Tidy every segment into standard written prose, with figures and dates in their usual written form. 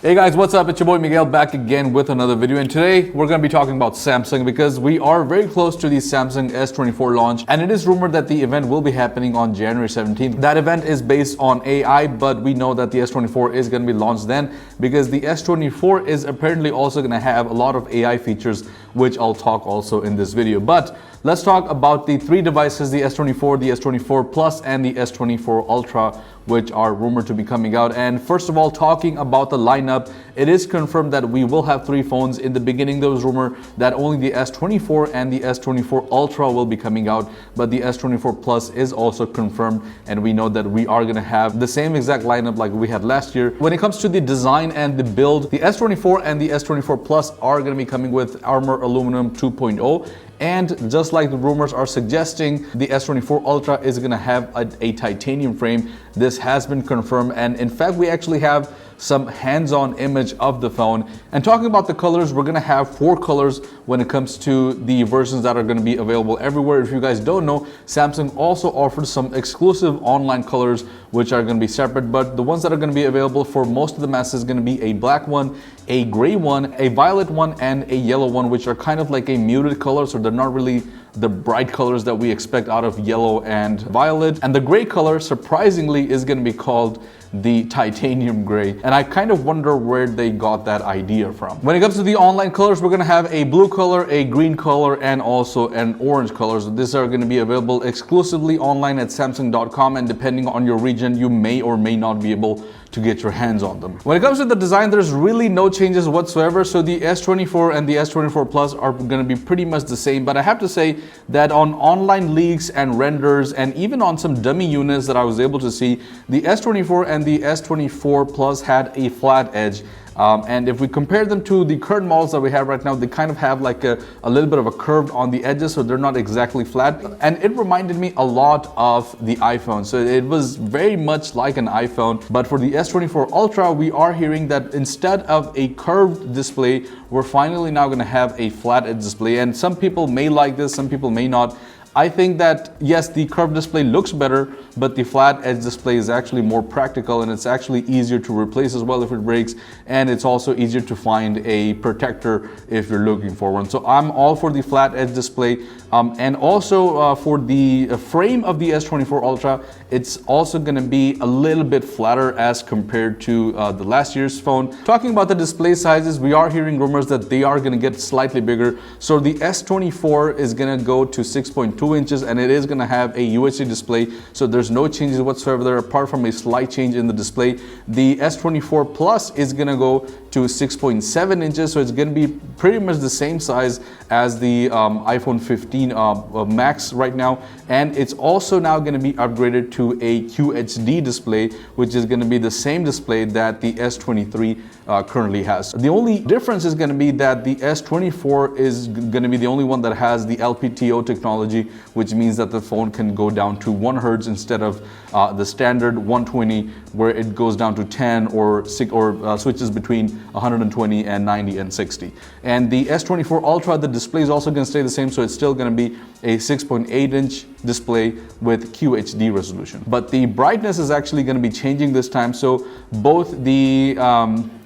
Hey guys, what's up? It's your boy Miguel back again with another video, and today we're going to be talking about Samsung because we are very close to the Samsung S24 launch, and it is rumored that the event will be happening on January 17th. That event is based on AI, but we know that the S24 is going to be launched then because the S24 is apparently also going to have a lot of AI features, which I'll talk also in this video. But let's talk about the three devices, the S24, the S24 Plus, and the S24 Ultra, which are rumored to be coming out. And first of all, talking about the lineup, it is confirmed that we will have three phones. In the beginning, there was rumor that only the S24 and the S24 Ultra will be coming out, but the S24 Plus is also confirmed, and we know that we are going to have the same exact lineup like we had last year. When it comes to the design and the build, the S24 and the S24 Plus are going to be coming with Armor Aluminum 2.0. And just like the rumors are suggesting, the S24 Ultra is going to have a titanium frame. This has been confirmed, and in fact we actually have some hands-on image of the phone. And talking about the colors, we're going to have four colors when it comes to the versions that are going to be available everywhere. If you guys don't know, Samsung also offers some exclusive online colors which are going to be separate, but the ones that are going to be available for most of the masses is going to be a black one, a gray one, a violet one, and a yellow one, which are kind of like a muted color, so they're not really the bright colors that we expect out of yellow and violet. And the gray color, surprisingly, is going to be called the titanium gray, and I kind of wonder where they got that idea from. When it comes to the online colors, we're going to have a blue color, a green color, and also an orange color. So these are going to be available exclusively online at samsung.com, and depending on your region, you may or may not be able to get your hands on them. When it comes to the design, there's really no changes whatsoever. So the S24 and the S24 Plus are going to be pretty much the same, but I have to say that on online leaks and renders, and even on some dummy units that I was able to see, the S24 and the S24 Plus had a flat edge. And if we compare them to the current models that we have right now, they kind of have like a little bit of a curve on the edges, so they're not exactly flat. And it reminded me a lot of the iPhone. So it was very much like an iPhone. But for the S24 Ultra, we are hearing that instead of a curved display, we're finally now going to have a flat edge display. And some people may like this, some people may not. I think that yes, the curved display looks better, but the flat edge display is actually more practical, and it's actually easier to replace as well if it breaks, and it's also easier to find a protector if you're looking for one. So I'm all for the flat edge display, and also for the frame of the S24 Ultra, it's also going to be a little bit flatter as compared to the last year's phone. Talking about the display sizes, we are hearing rumors that they are going to get slightly bigger. So the S24 is going to go to 6.2 inches, and it is going to have a UHD display, so there's no changes whatsoever there apart from a slight change in the display. The S24 Plus is going to go to 6.7 inches, so it's going to be pretty much the same size as the iPhone 15 Max right now, and it's also now going to be upgraded to a QHD display, which is going to be the same display that the S23 currently has. The only difference is going to be that the S24 is going to be the only one that has the LPTO technology, which means that the phone can go down to 1 Hz instead of the standard 120, where it goes down to 10 or switches between 120 and 90 and 60. And the S24 Ultra, the display is also going to stay the same, so it's still going to be a 6.8-inch display with QHD resolution. But the brightness is actually going to be changing this time, so both the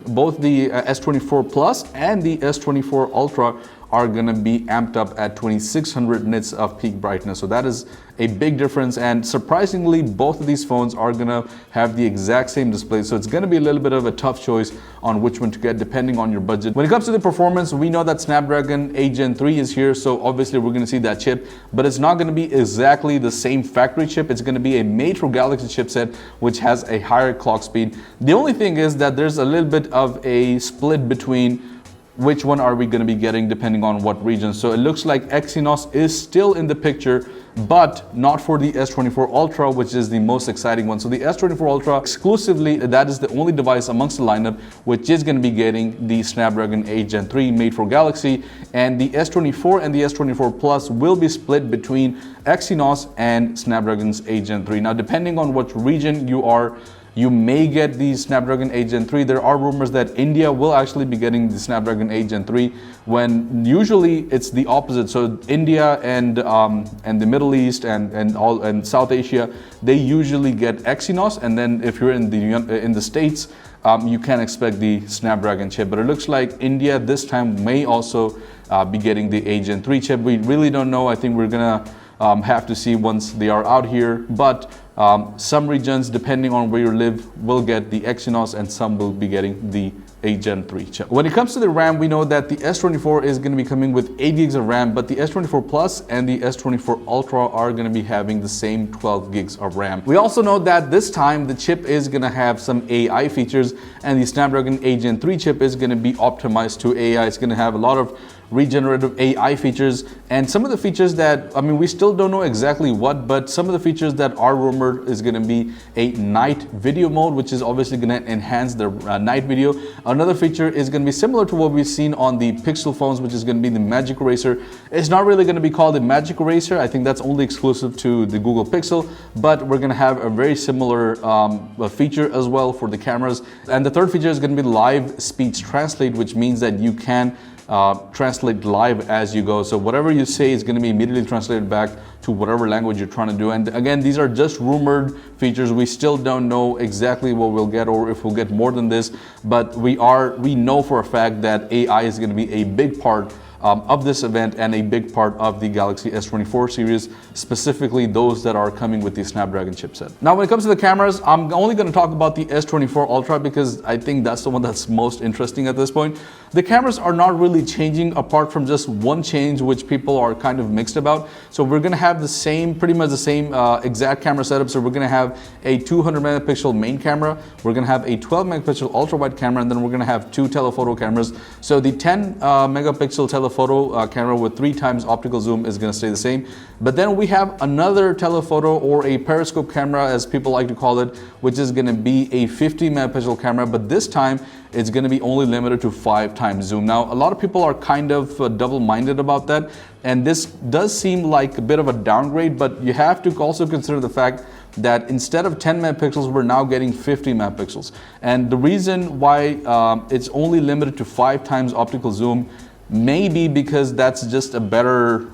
S24 Plus and the S24 Ultra are going to be amped up at 2600 nits of peak brightness. So that is a big difference, and surprisingly both of these phones are going to have the exact same display, so it's going to be a little bit of a tough choice on which one to get depending on your budget. When it comes to the performance, we know that Snapdragon 8 Gen 3 is here, so obviously we're going to see that chip, but it's not going to be exactly the same factory chip. It's going to be a made for Galaxy chipset, which has a higher clock speed. The only thing is that there's a little bit of a split between which one are we going to be getting depending on what region. So it looks like Exynos is still in the picture, but not for the S24 Ultra, which is the most exciting one. So the S24 Ultra exclusively, that is the only device amongst the lineup which is going to be getting the Snapdragon 8 Gen 3 made for Galaxy, and the S24 and the S24 Plus will be split between Exynos and Snapdragon's 8 Gen 3. Now, depending on what region you are, you may get the Snapdragon 8 Gen 3. There are rumors that India will actually be getting the Snapdragon 8 Gen 3, when usually it's the opposite. So India and the Middle East and South Asia, they usually get Exynos, and then if you're in the States, you can expect the Snapdragon chip. But it looks like India this time may also be getting the Gen 3 chip. We really don't know. I think we're gonna have to see once they are out here. But some regions, depending on where you live, will get the Exynos, and some will be getting the Gen 3 chip. When it comes to the RAM, we know that the S24 is going to be coming with 8 gigs of RAM, but the S24 Plus and the S24 Ultra are going to be having the same 12 gigs of RAM. We also know that this time the chip is going to have some AI features, and the Snapdragon Gen 3 chip is going to be optimized to AI. It's going to have a lot of regenerative AI features, and some of the features that, I mean, we still don't know exactly what, but some of the features that are rumored is going to be a night video mode, which is obviously going to enhance the night video. Another feature is going to be similar to what we've seen on the Pixel phones, which is going to be the Magic Eraser. It's not really going to be called the Magic Eraser. I think that's only exclusive to the Google Pixel, but we're going to have a very similar feature as well for the cameras. And the third feature is going to be live speech translate, which means that you can translate live as you go. So whatever you say is going to be immediately translated back to whatever language you're trying to do. And again, these are just rumored features. We still don't know exactly what we'll get, or if we'll get more than this, but we know for a fact that AI is going to be a big part of this event and a big part of the Galaxy S24 series, specifically those that are coming with the Snapdragon chipset. Now, when it comes to the cameras, I'm only going to talk about the S24 Ultra because I think that's the one that's most interesting at this point. The cameras are not really changing apart from just one change, which people are kind of mixed about. So we're going to have the same, pretty much the same exact camera setup. So we're going to have a 200 megapixel main camera. We're going to have a 12 megapixel ultra wide camera, and then we're going to have 2 telephoto cameras. So the 10 megapixel telephoto camera with 3 times optical zoom is going to stay the same. But then we have another telephoto, or a periscope camera as people like to call it, which is going to be a 50 megapixel camera, but this time it's going to be only limited to 5 times zoom. Now, a lot of people are kind of double-minded about that, and this does seem like a bit of a downgrade, but you have to also consider the fact that instead of 10 megapixels, we're now getting 50 megapixels. And the reason why it's only limited to 5 times optical zoom maybe because that's just a better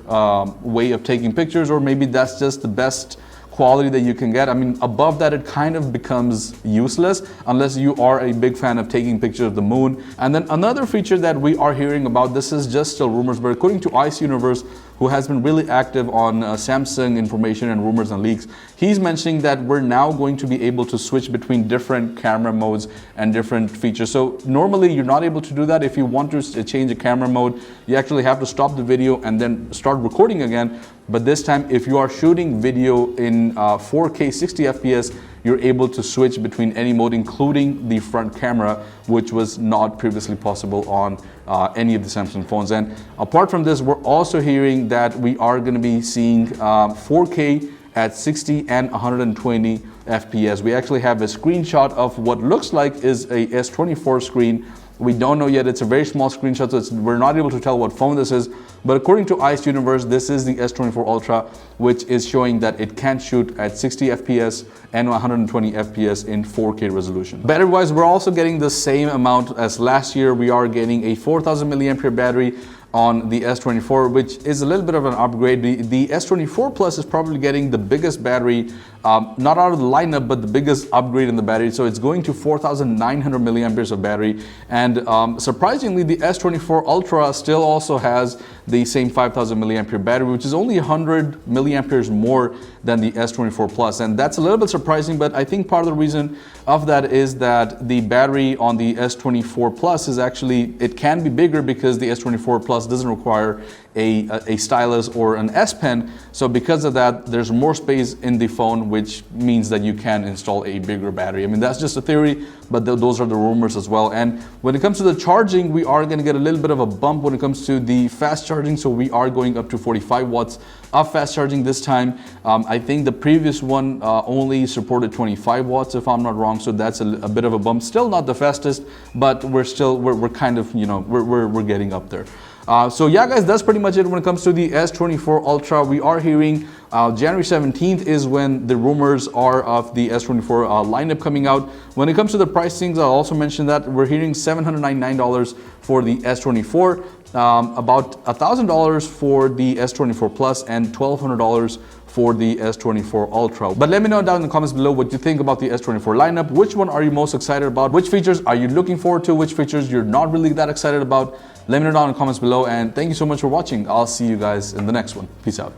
way of taking pictures, or maybe that's just the best quality that you can get. I mean, above that, it kind of becomes useless unless you are a big fan of taking pictures of the moon. And then another feature that we are hearing about, this is just still rumors, but according to Ice Universe, who has been really active on Samsung information and rumors and leaks, he's mentioning that we're now going to be able to switch between different camera modes and different features. So normally you're not able to do that. If you want to change a camera mode, you actually have to stop the video and then start recording again. But this time, if you are shooting video in 4K 60 FPS, you're able to switch between any mode, including the front camera, which was not previously possible on any of the Samsung phones. And apart from this, we're also hearing that we are going to be seeing 4K at 60 and 120 FPS. We actually have a screenshot of what looks like is a S24 screen. We don't know yet. It's a very small screenshot, so we're not able to tell what phone this is. But according to Ice Universe, this is the S24 Ultra, which is showing that it can shoot at 60 FPS and 120 FPS in 4K resolution. Battery-wise, we're also getting the same amount as last year. We are getting a 4,000 milliampere battery on the S24, which is a little bit of an upgrade. The S24 Plus is probably getting the biggest battery, not out of the lineup, but the biggest upgrade in the battery. So it's going to 4,900 milliamperes of battery. And surprisingly, the S24 Ultra still also has the same 5,000 milliampere battery, which is only 100 milliamperes more than the S24 Plus. And that's a little bit surprising, but I think part of the reason of that is that the battery on the S24 Plus is actually, it can be bigger because the S24 Plus doesn't require a stylus or an S Pen. So because of that, there's more space in the phone, which means that you can install a bigger battery. I mean, that's just a theory, but those are the rumors as well. And when it comes to the charging, we are going to get a little bit of a bump when it comes to the fast charging. So we are going up to 45 watts of fast charging this time. I think the previous one only supported 25 watts, if I'm not wrong. So that's a bit of a bump. Still not the fastest, but we're kind of, you know, we're getting up there. So yeah, guys, that's pretty much it when it comes to the S24 Ultra. We are hearing January 17th is when the rumors are of the S24 lineup coming out. When it comes to the pricings, I'll also mention that we're hearing $799 for the S24, about $1,000 for the S24 Plus and $1,200 for the S24 Ultra. But let me know down in the comments below what you think about the S24 lineup. Which one are you most excited about? Which features are you looking forward to? Which features you're not really that excited about? Let me know down in the comments below, and thank you so much for watching. I'll see you guys in the next one. Peace out.